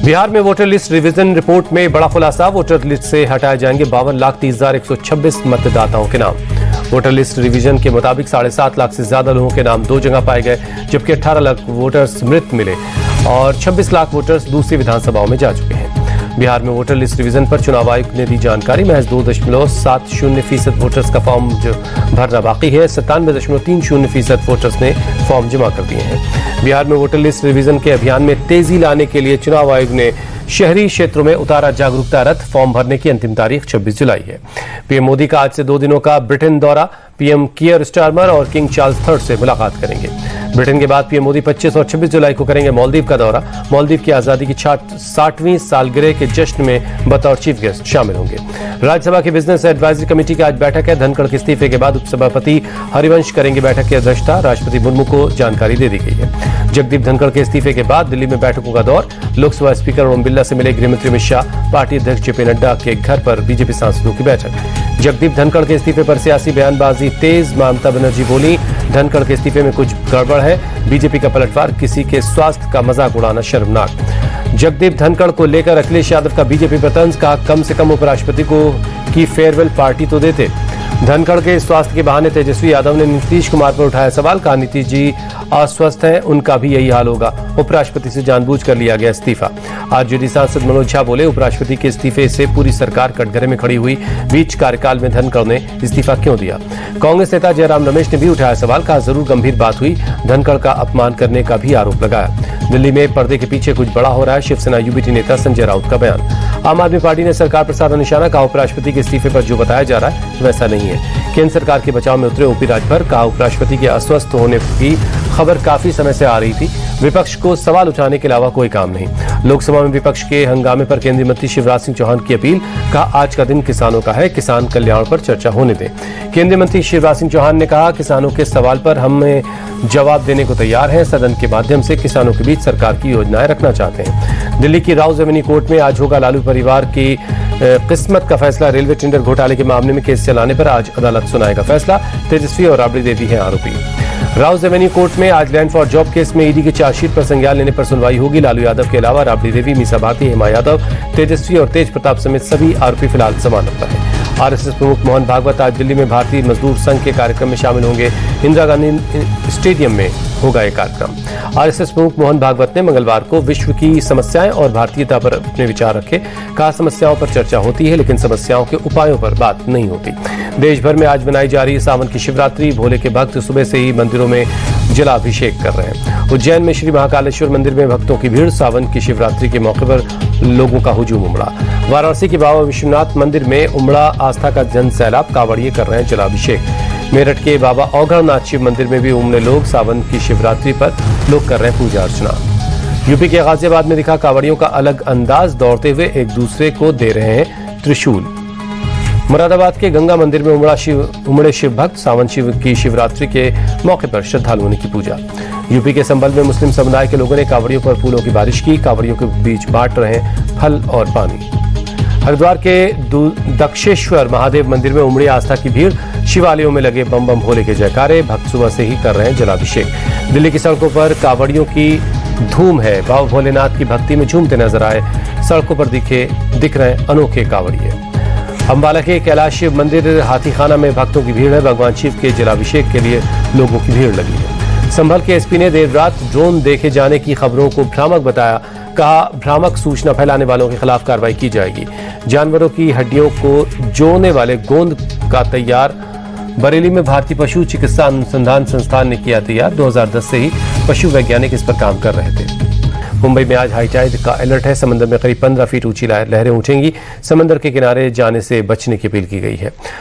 बिहार में voter list revision report में बड़ा खुलासा। वोटर लिस्ट से हटाए जाएंगे 52,30,126 मतदाताओं के नाम। वोटर लिस्ट रिवीजन के मुताबिक 7.5 लाख से ज्यादा लोगों के नाम 2 जगह पाए गए, जबकि 18 लाख वोटर्स मृत मिले और 26 लाख वोटर्स दूसरी विधानसभाओं में जा चुके हैं। बिहार में वोटर लिस्ट रिवीजन पर चुनाव आयोग ने दी जानकारी। महज 2.70% वोटर्स का फॉर्म भरना बाकी है। 97.30% वोटर्स ने फॉर्म जमा कर दिए हैं। बिहार में वोटर लिस्ट रिवीजन के अभियान में तेजी लाने के लिए चुनाव आयोग ने शहरी क्षेत्रों में उतारा जागरूकता रथ। फॉर्म भरने की अंतिम तारीख 26 जुलाई है। पीएम मोदी का आज से 2 दिनों का ब्रिटेन दौरा। पीएम कियर स्टारमर और किंग चार्ल्स III से मुलाकात करेंगे। ब्रिटेन के बाद पीएम मोदी 25 और 26 जुलाई को करेंगे मालदीव का दौरा। मालदीव की आजादी की 60वीं सालगिरह के जश्न में बतौर चीफ गेस्ट शामिल होंगे। राज्यसभा की बिजनेस एडवाइजरी कमेटी की आज बैठक है। धनखड़ के इस्तीफे के बाद उपसभापति हरिवंश करेंगे बैठक की अध्यक्षता। राष्ट्रपति मुर्मू को जानकारी दे दी गई है। जगदीप धनखड़ के इस्तीफे के बाद दिल्ली में बैठकों का दौर। लोकसभा स्पीकर ओम बिरला से मिले गृहमंत्री अमित शाह। पार्टी अध्यक्ष जेपी नड्डा के घर पर बीजेपी सांसदों की बैठक। जगदीप धनखड़ के इस्तीफे पर सियासी बयानबाजी तेज। ममता बनर्जी बोली, धनखड़ के इस्तीफे में कुछ गड़बड़ है। बीजेपी का पलटवार, किसी के स्वास्थ्य का मजाक उड़ाना शर्मनाक। जगदीप धनखड़ को लेकर अखिलेश यादव का बीजेपी पर तंज। कहा, कम से कम उपराष्ट्रपति को की फेयरवेल पार्टी तो देते। धनखड़ के स्वास्थ्य के बहाने तेजस्वी यादव ने नीतीश कुमार पर उठाया सवाल। कहा, नीतीश जी अस्वस्थ हैं, उनका भी यही हाल होगा। उपराष्ट्रपति से जानबूझकर लिया गया इस्तीफा। आरजेडी सांसद मनोज झा बोले, उपराष्ट्रपति के इस्तीफे से पूरी सरकार कटघरे में खड़ी हुई। बीच कार्यकाल में धनखड़ ने इस्तीफा क्यों दिया। कांग्रेस नेता जयराम रमेश ने भी उठाया सवाल। कहा, जरूर गंभीर बात हुई। धनखड़ का अपमान करने का भी आरोप लगाया। दिल्ली में पर्दे के पीछे कुछ बड़ा हो रहा है। शिवसेना यूबीटी नेता संजय राउत का बयान। आम आदमी पार्टी ने सरकार पर साधा निशाना। कहा, उपराष्ट्रपति के इस्तीफे पर जो बताया जा रहा है वैसा नहीं है। केंद्र सरकार के बचाव में उतरे ओपी राजभर। कहा, उपराष्ट्रपति के अस्वस्थ होने की खबर काफी समय से आ रही थी। विपक्ष को सवाल उठाने के अलावा कोई काम नहीं। लोकसभा में विपक्ष के हंगामे पर केंद्रीय मंत्री शिवराज सिंह चौहान की अपील। कहा, आज का दिन किसानों का है, किसान कल्याण पर चर्चा होने दें। केंद्रीय मंत्री शिवराज सिंह चौहान ने कहा, किसानों के सवाल पर हमें जवाब देने को तैयार हैं। सदन के माध्यम से किसानों के बीच सरकार की योजनाएं रखना चाहते हैं। दिल्ली की राउज एवेन्यू कोर्ट में आज होगा लालू परिवार की किस्मत का फैसला। रेलवे टेंडर घोटाले के मामले में केस चलाने पर आज अदालत सुनाएगा फैसला। तेजस्वी और राबड़ी देवी हैं आरोपी। राउज एवेन्यू कोर्ट में आज लैंड फॉर जॉब केस में ईडी की चार्जशीट पर संज्ञान लेने पर सुनवाई होगी। लालू यादव के अलावा राबड़ी देवी, मीसा भारती, हेमा यादव, तेजस्वी और तेज प्रताप समेत सभी आरोपी फिलहाल जमानत पर हैं। आरएसएस प्रमुख मोहन भागवत आज दिल्ली में भारतीय मजदूर संघ के कार्यक्रम में शामिल होंगे। इंदिरा गांधी स्टेडियम में होगा यह कार्यक्रम। आरएसएस प्रमुख मोहन भागवत ने मंगलवार को विश्व की समस्याएं और भारतीयता पर अपने विचार रखे। कहा, समस्याओं पर चर्चा होती है लेकिन समस्याओं के उपायों पर बात नहीं होती। देश भर में आज मनाई जा रही सावन की शिवरात्रि। भोले के भक्त सुबह से ही मंदिरों में जलाभिषेक कर रहे हैं। उज्जैन में श्री महाकालेश्वर मंदिर में भक्तों की भीड़। सावन की शिवरात्रि के मौके पर लोगों का हुजूम उमड़ा। वाराणसी के बाबा विश्वनाथ मंदिर में उमड़ा आस्था का जन सैलाब। कांवड़िए कर रहे हैं जलाभिषेक। मेरठ के बाबा औघड़नाथ शिव मंदिर में भी उमड़े लोग। सावन की शिवरात्रि पर लोग कर रहे हैं पूजा अर्चना। यूपी के गाजियाबाद में दिखा कांवड़ियों का अलग अंदाज। दौड़ते हुए एक दूसरे को दे रहे हैं त्रिशूल। मुरादाबाद के गंगा मंदिर में उमड़े शिव भक्त। सावन शिव की शिवरात्रि के मौके पर श्रद्धालुओं ने की पूजा। यूपी के संभल में मुस्लिम समुदाय के लोगों ने कांवड़ियों पर फूलों की बारिश की। कांवड़ियों के बीच बांट रहे हैं फल और पानी। हरिद्वार के दक्षेश्वर महादेव मंदिर में उमड़ी आस्था की भीड़। शिवालयों में लगे बम बम भोले के जयकारे। भक्त सुबह से ही कर रहे हैं जलाभिषेक। दिल्ली की सड़कों पर कांवड़ियों की धूम है। बाबा भोलेनाथ की भक्ति में झूमते नजर आए। सड़कों पर दिख रहे हैं अनोखे कांवड़िए। अंबाला के कैलाश शिव मंदिर हाथीखाना में भक्तों की भीड़ है। भगवान शिव के जलाभिषेक के लिए लोगों की भीड़ लगी है। संभल के एसपी ने देर रात ड्रोन देखे जाने की खबरों को भ्रामक बताया। कहा, भ्रामक सूचना फैलाने वालों के खिलाफ कार्रवाई की जाएगी। जानवरों की हड्डियों को जोड़ने वाले गोंद का तैयार। बरेली में भारतीय पशु चिकित्सा अनुसंधान संस्थान ने किया तैयार। 2010 से ही पशु वैज्ञानिक इस पर काम कर रहे थे। मुंबई में आज हाई टाइड का अलर्ट है। समंदर में करीब 15 फीट ऊंची लहरें उठेंगी। समंदर के किनारे जाने से बचने की अपील की गई है।